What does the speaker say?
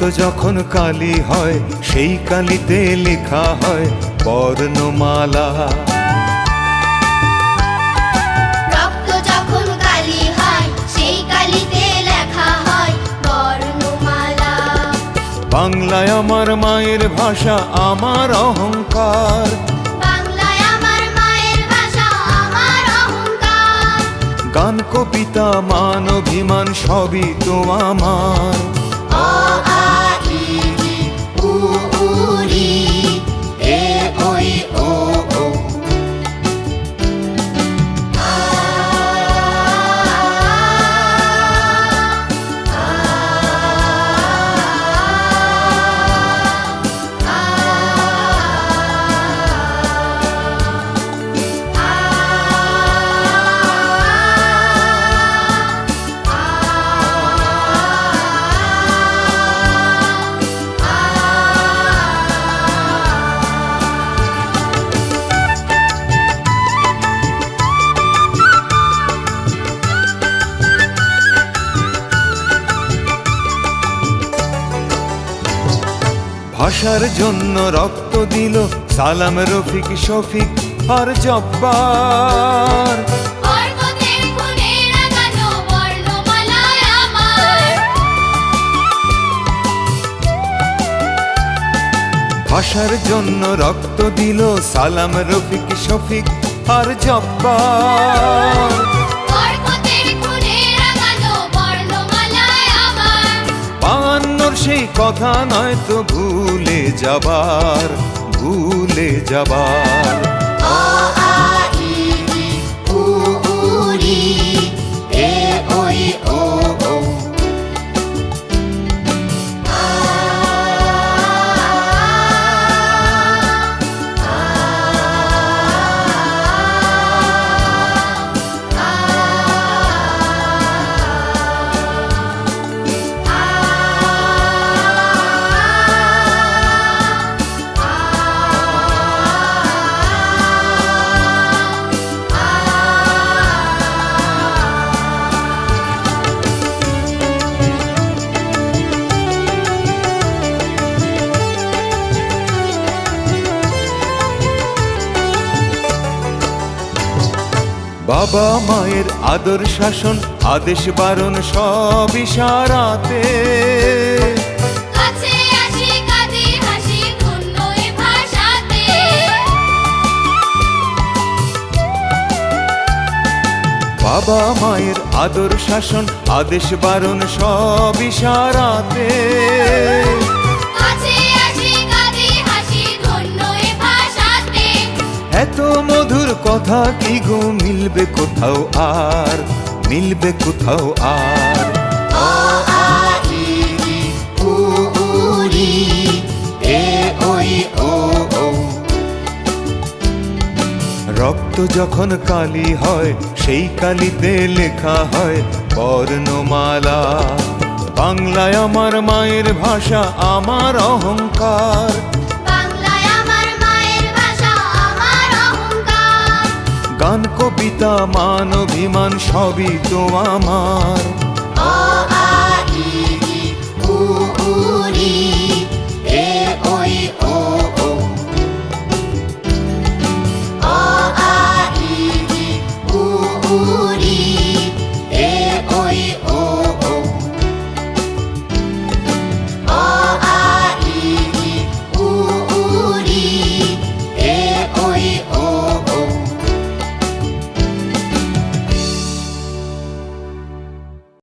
রক্ত যখন কালি হয় সেই কালিতে লেখা হয় বর্ণমালা। রক্ত যখন কালি হয় সেই কালিতে লেখা হয় বর্ণমালা। বাংলায় আমার মায়ের ভাষা, আমার অহংকার। বাংলায় আমার মায়ের ভাষা, আমার অহংকার। গান, কবিতা, মান, অভিমান সবই তো আমার। অ আ ই ই উ ঊ ঋ এ ঐ ও ঔ। আ আ ভাষার জন্য রক্ত দিল সালাম, রফিক, শফিক আর জব্বার। বরকতের খুনে রাঙানো বর্ণমালায় আমার। ভাষার জন্য রক্ত দিল সালাম, রফিক, শফিক আর জব্বার। বরকতের খুনে রাঙানো বর্ণমালায় আমার। 52 সেই কথা নয় তো ভুলে যাবার, ভুলে যাবার। অ আ ই ই উ ঊ ঋ এ ঐ ও ঔ। আ বাবা মায়ের আদর শাসন, আদেশ বারণ সব ইশারাতে। কাছে আসি কাঁদি হাসি ধন্য এ ভাষাতে। বাবা মায়ের আদর শাসন, আদেশ বারণ সব ইশারাতে। কাছে আসি কাঁদি হাসি ধন্য এ ভাষাতে। এত মধুর কথা কি গো মিলবে কোথাও আর, মিলবে কোথাও আর। অ আ ই ই উ ঊ ঋ এ ঐ ও ঔ। রক্ত যখন কালি হয় সেই কালিতে লেখা হয় বর্ণমালা। বাংলায় আমার মায়ের ভাষা, আমার অহংকার। বাংলায় আমার মায়ের ভাষা, আমার অহংকার। গান, কবিতা, মান, অভিমান সবই তো আমার।